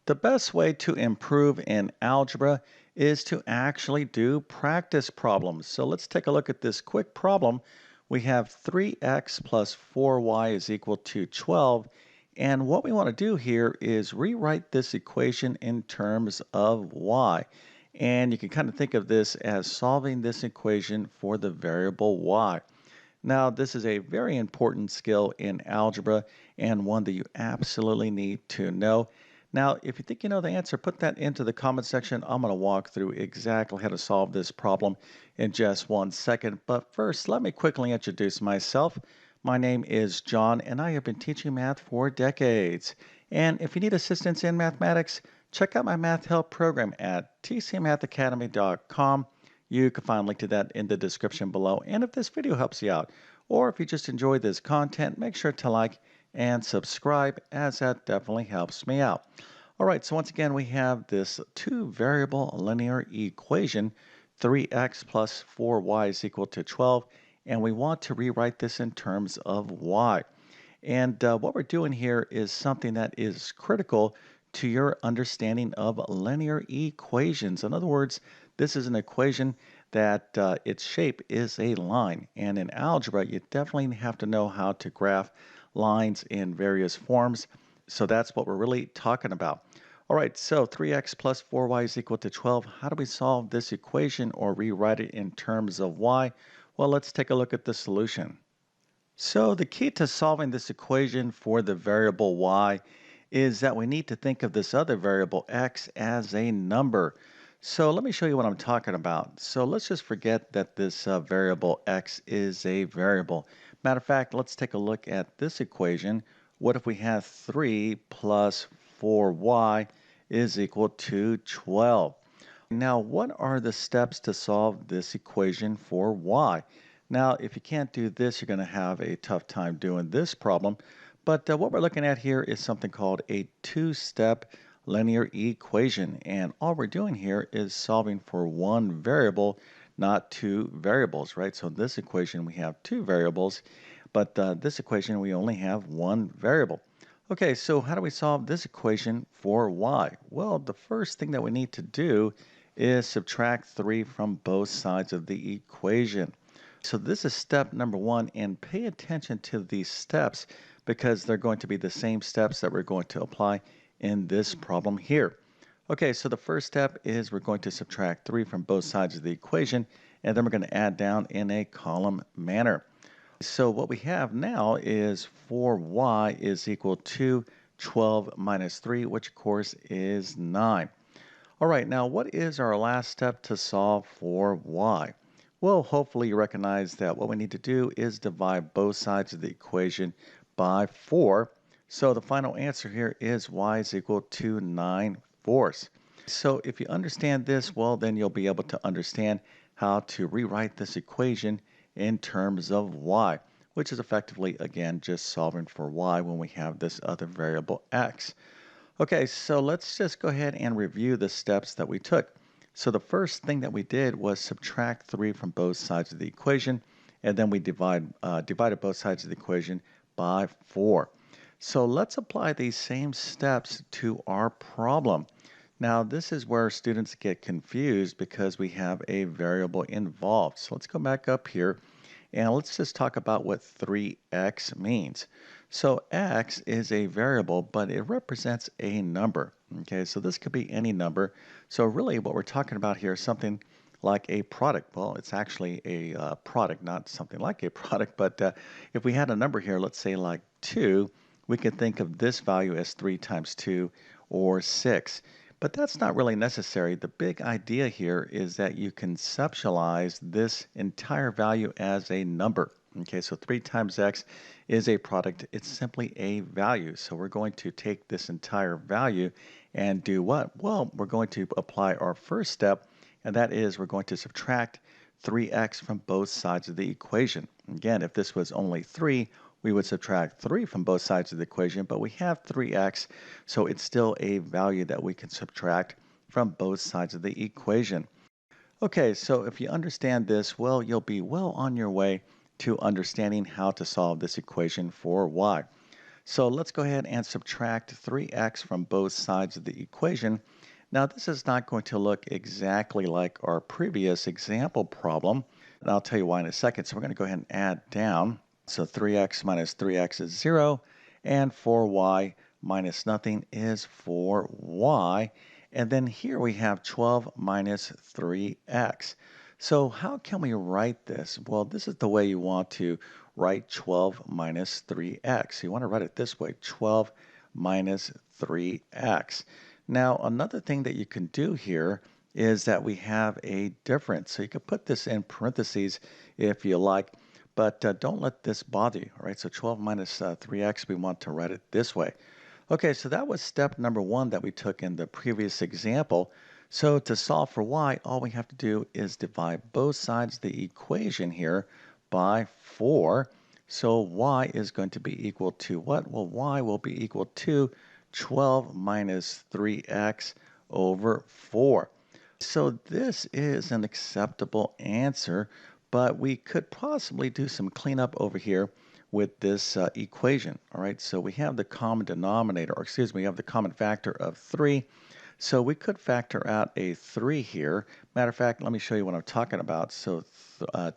The best way to improve in algebra is to actually do practice problems. So let's take a look at this quick problem. We have 3x plus 4y is equal to 12. And what we want to do here is rewrite this equation in terms of y. And you can kind of think of this as solving this equation for the variable y. Now, this is a very important skill in algebra and one that you absolutely need to know. Now, if you think you know the answer, put that into the comment section. I'm going to walk through exactly how to solve this problem in just 1 second. But first, let me quickly introduce myself. My name is John, and I have been teaching math for decades. And if you need assistance in mathematics, check out my math help program at tcmathacademy.com. You can find a link to that in the description below. And if this video helps you out, or if you just enjoyed this content, make sure to like and subscribe, as that definitely helps me out. All right, so once again, we have this two-variable linear equation, 3x plus 4y is equal to 12, and we want to rewrite this in terms of y. And what we're doing here is something that is critical to your understanding of linear equations. In other words, this is an equation that its shape is a line. And in algebra, you definitely have to know how to graph lines in various forms. So that's what we're really talking about. All right, so 3x plus 4y is equal to 12. How do we solve this equation or rewrite it in terms of y? Well, let's take a look at the solution. So the key to solving this equation for the variable y is that we need to think of this other variable x as a number. So let me show you what I'm talking about. So let's just forget that this variable x is a variable. Matter of fact, let's take a look at this equation. What if we have 3 plus 4y is equal to 12? Now, what are the steps to solve this equation for y? Now, if you can't do this, you're going to have a tough time doing this problem. But what we're looking at here is something called a two-step linear equation. And all we're doing here is solving for one variable, not two variables, right? So in this equation, we have two variables, but this equation, we only have one variable. Okay, so how do we solve this equation for y? Well, the first thing that we need to do is subtract 3 from both sides of the equation. So this is step number one, and pay attention to these steps because they're going to be the same steps that we're going to apply in this problem here. Okay, so the first step is we're going to subtract 3 from both sides of the equation, and then we're going to add down in a column manner. So what we have now is 4y is equal to 12 minus 3, which of course is 9. All right, now what is our last step to solve for y? Well, hopefully you recognize that what we need to do is divide both sides of the equation by 4. So the final answer here is y is equal to 9/4. So if you understand this, well, then you'll be able to understand how to rewrite this equation in terms of y, which is effectively, again, just solving for y when we have this other variable x. Okay, so let's just go ahead and review the steps that we took. So the first thing that we did was subtract 3 from both sides of the equation, and then we divided both sides of the equation by 4. So let's apply these same steps to our problem. Now, this is where students get confused because we have a variable involved. So let's go back up here and let's just talk about what 3x means. So x is a variable, but it represents a number. Okay, so this could be any number. So really what we're talking about here is something like a product. Well, it's actually a product, not something like a product, but if we had a number here, let's say like 2, we could think of this value as 3 times 2 or 6. But that's not really necessary. The big idea here is that you conceptualize this entire value as a number. Okay, so 3 times x is a product. It's simply a value. So we're going to take this entire value and do what? Well, we're going to apply our first step, and that is we're going to subtract 3x from both sides of the equation. Again, if this was only 3, we would subtract 3 from both sides of the equation, but we have 3x, so it's still a value that we can subtract from both sides of the equation. Okay, so if you understand this, well, you'll be well on your way to understanding how to solve this equation for y. So let's go ahead and subtract 3x from both sides of the equation. Now this is not going to look exactly like our previous example problem, and I'll tell you why in a second. So we're going to go ahead and add down. So 3x minus 3x is 0, and 4y minus nothing is 4y. And then here we have 12 minus 3x. So how can we write this? Well, this is the way you want to write 12 minus 3x. You want to write it this way, 12 minus 3x. Now, another thing that you can do here is that we have a difference. So you can put this in parentheses if you like, but don't let this bother you, all right? So 12 minus 3x, we want to write it this way. Okay, so that was step number 1 that we took in the previous example. So to solve for y, all we have to do is divide both sides of the equation here by 4. So y is going to be equal to what? Well, y will be equal to 12 minus 3x over 4. So this is an acceptable answer, but we could possibly do some cleanup over here with this equation. All right, so we have the common denominator, or excuse me, we have the common factor of 3. So we could factor out a 3 here. Matter of fact, let me show you what I'm talking about. So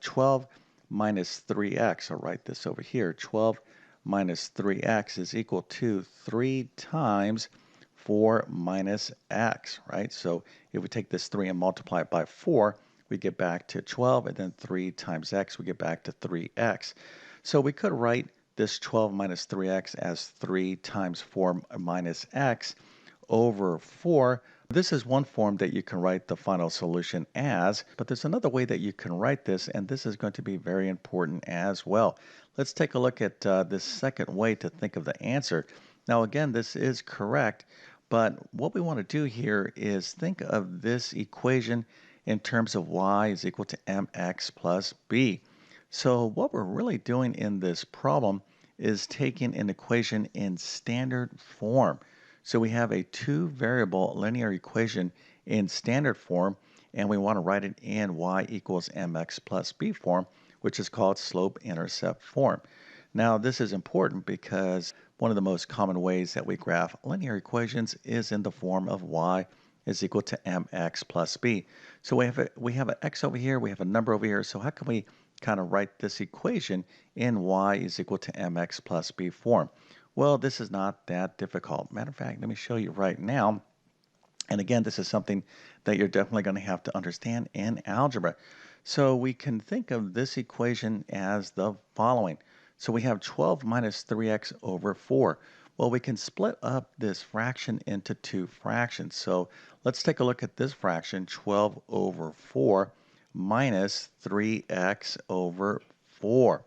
12 minus 3x, I'll write this over here. 12 minus 3x is equal to 3 times 4 minus x, right? So if we take this 3 and multiply it by 4, we get back to 12, and then 3 times x, we get back to 3x. So we could write this 12 minus 3x as 3 times 4 minus x over 4. This is one form that you can write the final solution as, but there's another way that you can write this, and this is going to be very important as well. Let's take a look at this second way to think of the answer. Now again, this is correct, but what we want to do here is think of this equation in terms of y is equal to mx plus b. So what we're really doing in this problem is taking an equation in standard form. So we have a two-variable linear equation in standard form, and we want to write it in y equals mx plus b form, which is called slope-intercept form. Now, this is important because one of the most common ways that we graph linear equations is in the form of y is equal to mx plus b. So we have an x over here, we have a number over here, so how can we kind of write this equation in y is equal to mx plus b form? Well, this is not that difficult. Matter of fact, let me show you right now. And again, this is something that you're definitely going to have to understand in algebra. So we can think of this equation as the following. So we have 12 minus 3x over 4. Well, we can split up this fraction into two fractions. So let's take a look at this fraction, 12 over 4 minus 3x over 4.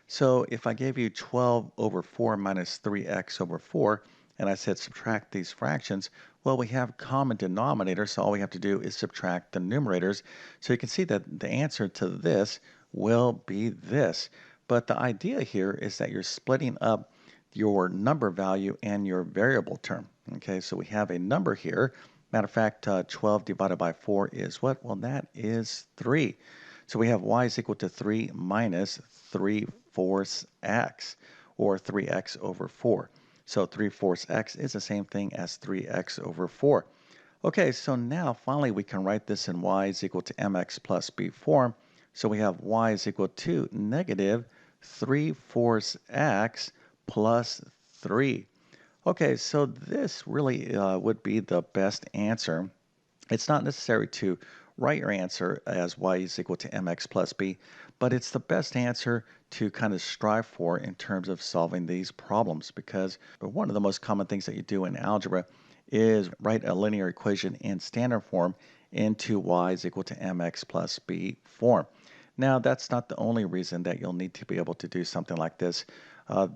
So if I gave you 12 over 4 minus 3x over 4, and I said subtract these fractions, well, we have common denominators, so all we have to do is subtract the numerators. So you can see that the answer to this will be this. But the idea here is that you're splitting up your number value and your variable term. Okay, so we have a number here. Matter of fact, 12 divided by 4 is what? Well, that is 3. So we have y is equal to 3 minus 3/4 x, or 3x over 4. So 3/4 x is the same thing as 3x over 4. Okay, so now finally we can write this in y is equal to mx plus b form. So we have y is equal to negative 3/4 x plus 3. Okay, so this really would be the best answer. It's not necessary to write your answer as y is equal to mx plus b, but it's the best answer to kind of strive for in terms of solving these problems, because one of the most common things that you do in algebra is write a linear equation in standard form into y is equal to mx plus b form. Now, that's not the only reason that you'll need to be able to do something like this.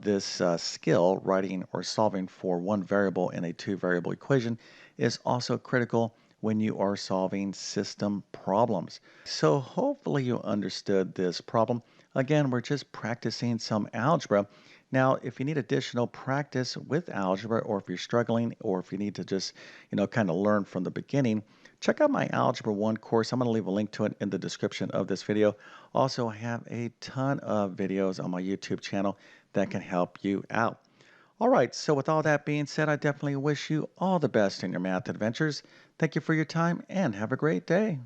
This skill, writing or solving for one variable in a two-variable equation, is also critical when you are solving system problems. So hopefully you understood this problem. Again, we're just practicing some algebra. Now, if you need additional practice with algebra, or if you're struggling, or if you need to just, kind of learn from the beginning, check out my Algebra 1 course. I'm going to leave a link to it in the description of this video. Also, I have a ton of videos on my YouTube channel that can help you out. All right, so with all that being said, I definitely wish you all the best in your math adventures. Thank you for your time and have a great day.